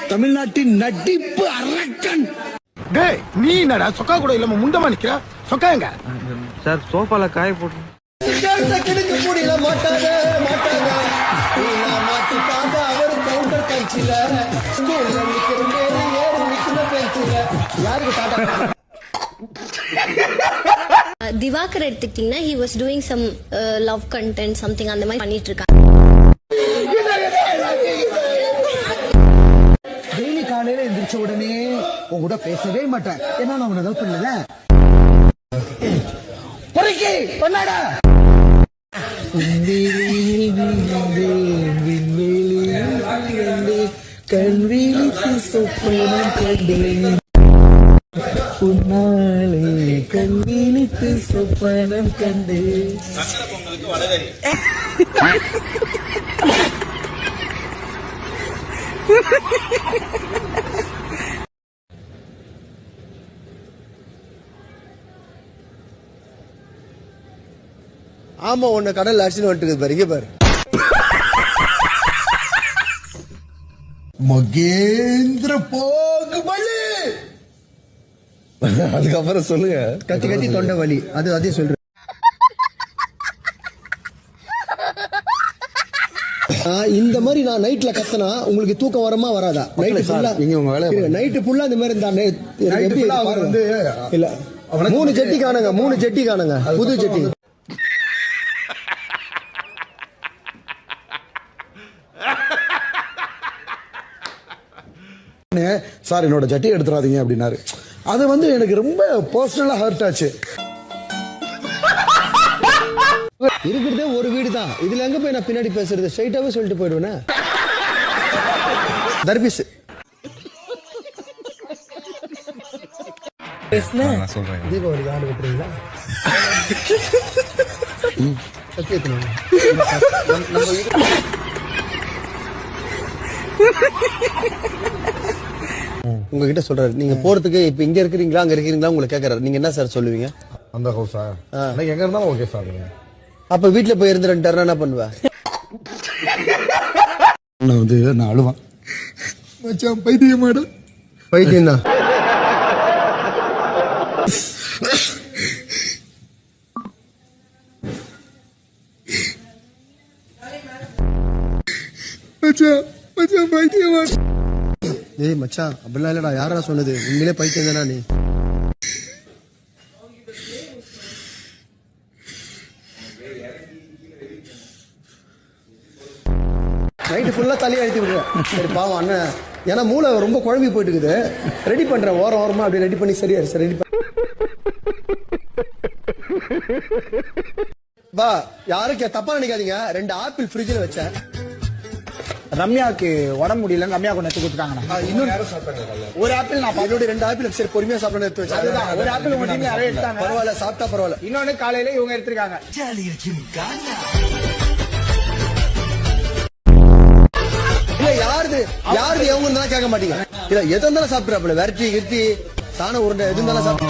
தமிழ்நாட்டின் நடிப்பு அரக்கன். டேய் நீ என்னடா சொக்கா கூட இல்லாம முண்டமா நிக்கிற? சொக்கா எங்க? சார் சோஃபால காய போட்டு கிடக்க முடியல மாட்டாங்க மாட்டாங்க மாட்டி பாங்க அவர் கவுண்டர் கட்சியில ஸ்கூல்ல நிக்கிற மேல ஏறி நிக்கிற பேச்சுல யாருக்கு டாடா. திவாகர் எடுத்துக்கிட்டீங்கன்னா he was doing some love content something அந்த மாதிரி பண்ணிட்டு இருக்காங்க. டெய்லி காலையில எந்திரிச்ச உடனே உன் கூட பேசவே மாட்டேன். ஏன்னா நான் உன்னை லவ் பண்ணல. பொறுக்கி பண்ணாடா. கண்விழித்து சொப்பனம் கண்டேன் உன்னாலே கண்விழித்து சொப்பனம் கண்டேன். ஆமா உன்னை கடல் அடிச்சுன்னு வந்துட்டு பாரு. இங்க பாரு மகேந்திர போகுபலி. அதுக்கப்புறம் சொல்லுங்க. கத்தி கத்தி தொண்டை வலி. அதே சொல்றேன். இந்த மாதிரி நான் நைட்ல கத்தனா உங்களுக்கு தூக்கம் வரமா வராதா? நைட்டு ஃபுல்லா நைட்டு ஃபுல்லா இந்த மாதிரி இருந்தானே இல்ல. 3 ஜெட்டி காணுங்க புது ஜெட்டி. சார் என்னோட ஜட்டி எடுத்துறாதீங்க அப்படின்னாரு. அது வந்து எனக்கு ரொம்ப பர்சனலா ஹர்ட் ஆச்சு. இருக்கிறதே ஒரு வீடு தான். இதுல எங்க போய் நான் பின்னாடி பேசுறது? ஸ்ட்ரைட்டாவே சொல்லிட்டு போயிடுவேன். தர்பீஸ் தீபாவளி ஆடு விட்டுறீங்களா? உங்ககிட்ட சொல்றாரு நீங்க போறதுக்கு இப்ப இங்க இருக்கிறீங்களா அங்க இருக்கிறீங்களா உங்களை கேக்குறாரு. நீங்க என்ன சார் சொல்லுவீங்க? அந்த ஹவுஸா எங்க இருந்தாலும் ஓகே சார். அப்ப வீட்டுல போய் இருந்துட்டாருன்னா என்ன பண்ணுவேன்? நான் அழுவான். மச்சான் பைத்தியமாடா. பைத்தியம் தான். மச்சான் பைத்தியமாடா. ஏய் மச்சான் அப்படிலாம் இல்லடா. யாரா சொன்னது? உண்மையிலே பைத்தியம் தானா நீ? நைட்டு ஃபுல்லா தலையை அழுத்தி விடுறேன். சரி பாவம் அண்ணன். ஏன்னா மூளை ரொம்ப குழம்பி போயிட்டு இருக்குது. ரெடி பண்றேன் ஓரமா அப்படி ரெடி பண்ணி சரியா சார் ரெடி பா. யாருக்கு தப்பா நினைக்காதீங்க. 2 ஆப்பிள் ஃப்ரிட்ஜில் வச்சேன். ரம்யாவுக்கு உடம்பு முடியல. ரம்யா கொண்டு எடுத்து கொடுத்தாங்கண்ணா. ஒரு ஆப்பிள் நான் என்னோட 2 ஆப்பிள் சரி பொறுமையா சாப்பிடணும் எடுத்து வச்சேன். ஒரு ஆப்பிள் உங்க டீம்ல யாரோ எடுத்தாங்க. பரவாயில்ல சாப்பிட்டா பரவாயில்ல. இன்னொன்னு காலையில இவங்க எடுத்திருக்காங்க. இல்ல யாருது எவங்க இருந்தாலும் கேட்க மாட்டீங்க. இல்ல எது இருந்தாலும் சாப்பிடுறாப்புல. விரட்டி கிருத்தி சாண உருண்டை எது இருந்தாலும் சாப்பிடு.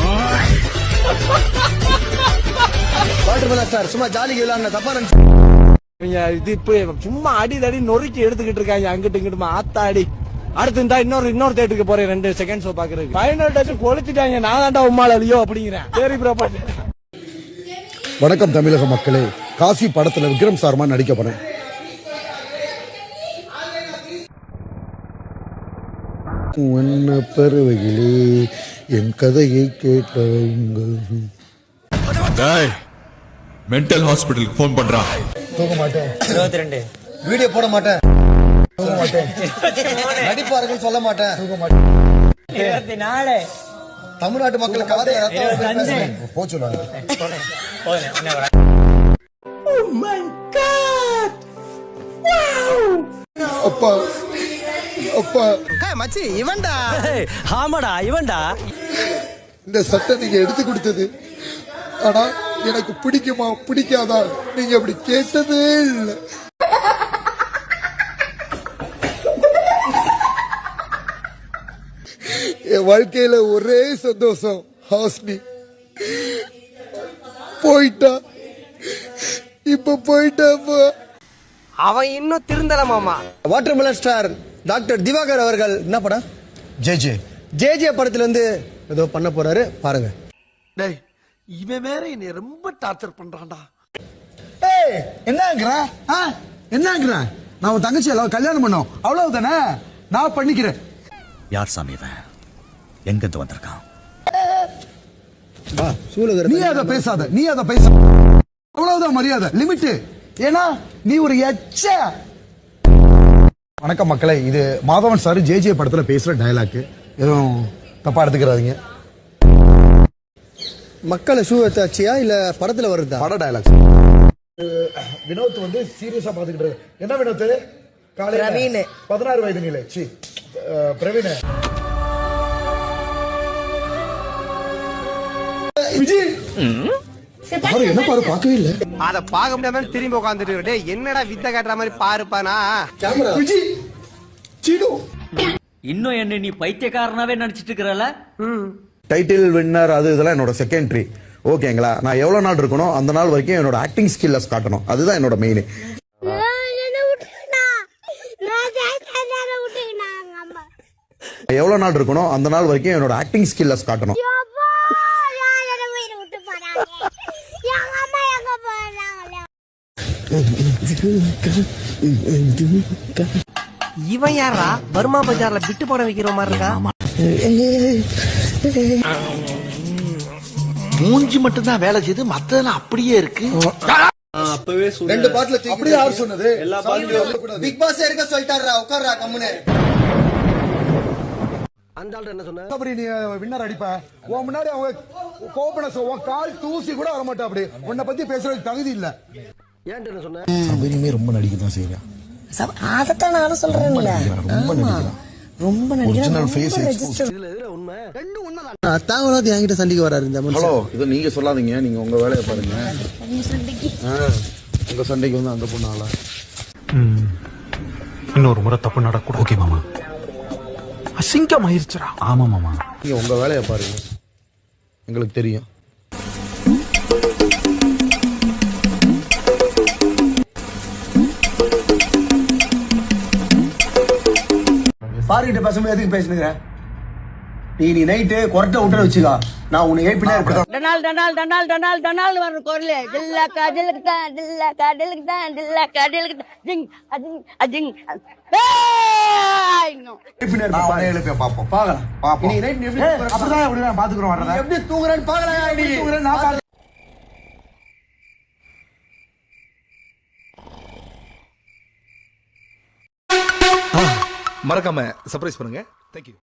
வாட்டர் மெலன் ஸ்டார் சும்மா ஜாலிக்கு விளையாடுன தப்பா நினைச்சு இது இப்ப சும்மா அடி நொறுக்கி எடுத்துக்கிட்டு இருக்காங்க அங்கிட்டு இங்கிட்டுமா ஆத்தாடி. அடுத்து இந்த இன்னொரு தேட்டருக்கு போறேன் 2 செகண்ட் ஷோ பாக்குறதுக்கு. ஃபைனல் டச் கொளுத்திட்டாங்க. நான் தாண்டா உம்மால இல்லையோ அப்படிங்கிறேன். சரி ப்ரோ. வணக்கம் தமிழக மக்களே. காசி படத்துல விக்ரம் சார்மா நடிக்க போறேன். பருவகிலே என் கதையை கேட்டவங்க மென்டல் ஹாஸ்பிட்டலுக்கு போன் பண்றா. தூக்க மாட்டேன். 22 வீடியோ போட மாட்டேன். தூக்க மாட்டேன். நடிப்பார்கள் சொல்ல மாட்டேன். தூக்க மாட்டேன். 24 தமிழ்நாட்டு மக்கள் காதல் போச்சுடுவாங்க. அப்பா அப்பா மச்சி இவன்டா. ஆமாடா இவன்டா. இந்த சட்டை நீங்க எடுத்து கொடுத்தது. ஆனா எனக்கு பிடிக்குமா பிடிக்காதா நீங்க அப்படி கேட்டதே இல்லை. என் வாழ்க்கையில ஒரே சந்தோஷம் ஹாஸ்னி போயிட்டா. இப்ப போயிட்டா. அவன் இன்னும் திருந்தல மாமா. வாட்டர்மெலன் ஸ்டார் டாக்டர் திவாகர் அவர்கள் என்ன படம்? ஜே படத்துல இருந்து ஏதோ பண்ண போறாரு பாருங்க. டேய் இவன் வேற என்னை ரொம்ப டார்ச்சர் பண்றான்டா. ஏய் என்னங்கற நான் உன் தங்கச்சி எல்லாம் கல்யாணம் பண்ணோம் அவ்வளவுதானே, நான் பண்ணிக்கிறேன். யார் சாமி இவன்? எங்க இருந்து வந்திருக்கான்? வா சூலகர் நீ அத பேசாத, அவ்வளவுதான் மரியாதை, லிமிட். ஏன்னா நீ ஒரு எச்ச. வணக்கம் மக்களே, இது மாதவன் சார் ஜே படத்துல பேசுற டயலாக், எதுவும் தப்பா எடுத்துக்கிறாதீங்க. மக்களை ஷூ வச்சாச்சியா இல்ல படத்துல வருதா? பட டயலாக். வினோத் வந்து சீரியஸா பாத்துக்கிட்டு என்ன வினோத்? காலையில 16 வயது நிலை பிரவீன் விஜய் பாரு, என்ன பாரு, பார்க்கவே இல்ல. அத பாக்க முடியாம திரும்பி உட்காந்துட்டு டேய் என்னடா வித்த காட்டுற மாதிரி பாருப்பானா. விஜய் சீடு இன்னும் என்ன நீ பைத்தியக்காரனாவே நினைச்சிட்டு இருக்கறல? டைட்டில் வின்னர் அது இதெல்லாம் என்னோட செகண்டரி. ஓகேங்களா, நான் எவ்வளவு நாள் இருக்கணும் அந்த நாள் வரைக்கும் என்னோட ஆக்டிங் ஸ்கில்ஸ் காட்டணும், அதுதான் என்னோட மெயின். எவ்வளவு நாள் இருக்கணும் அந்த நாள் வரைக்கும் என்னோட ஆக்டிங் ஸ்கில்ஸ் காட்டணும். இவன் யாரா பர்மா பஜார்ல பிட்டு போட வைக்கிற மாதிரி இருக்கா? மூஞ்சி மட்டும் தான் வேலை செய்து மத்ததெல்லாம் அப்படியே இருக்கு. அப்பவே ரெண்டு பாட்டுல அப்படியே யார் சொன்னது? எல்லா பாட்டுலயும் பிக் பாஸ் இருக்க சொல்லிட்டாரா, உட்கார்றா கம்முனு. அந்த ஆள் என்ன சொன்ன? அப்படி நீ வின்னர் அடிப்ப, உன் முன்னாடி அவங்க கோபன உன் கால் தூசி கூட வர மாட்டா. அப்படி உன்னை பத்தி பேசுறதுக்கு தகுதி இல்ல. ஏன்ட்டு என்ன சொன்ன? சபரியுமே ரொம்ப நடிக்க தான் செய்யறேன். அதத்தான் நானும் சொல்றேன்ல, ரொம்ப நடிக்கிறேன், ரொம்ப ஒரிஜினல் ஃபேஸ். இதுல எதுல உண்மை? ரெண்டும் உண்மைதான். தாங்களாவது என்கிட்ட சண்டைக்கு வராரு இந்த மனுஷன். ஹலோ, இது நீங்க சொல்லாதீங்க, நீங்க உங்க வேலையை பாருங்க. உங்க சண்டைக்கு வந்து அந்த பொண்ணால இன்னொரு முறை தப்பு நடக்கூடாது. ஓகே மாமா, அசிங்கம் ஆயிருச்சுடா. ஆமா மாமா, நீங்க உங்க வேலையை பாருங்க, எங்களுக்கு தெரியும். பாருகிட்ட பேசும்போது எதுக்கு பேசுனுங்க? நீ நைட்டு கொரட்டை விட்டு வச்சுக்கா, நான் உன்னை ஏப்பினா இருப்பேன். டனால் டனால் டனால் டனால் டனால் வர குரல் தில்லக்கா தில்லக்கா தில்லக்கா தில்லக்கா தில்லக்கா தில்லக்கா ஜிங் அஜிங் அஜிங். ஏய் நோ ஏப்பினா இருப்பேன். நான் எழுப்பி பாப்போம், பாக்கலாம். நீ நைட் எப்படி அப்படிதான் எப்படி நான் பாத்துக்கறோம் வரதா? எப்படி தூங்குறேன்னு பாக்கறேன். நீ தூங்குறேன் நான் பாத்து. மறக்காம சர்ப்ரைஸ் பண்ணுங்க. தேங்க்யூ.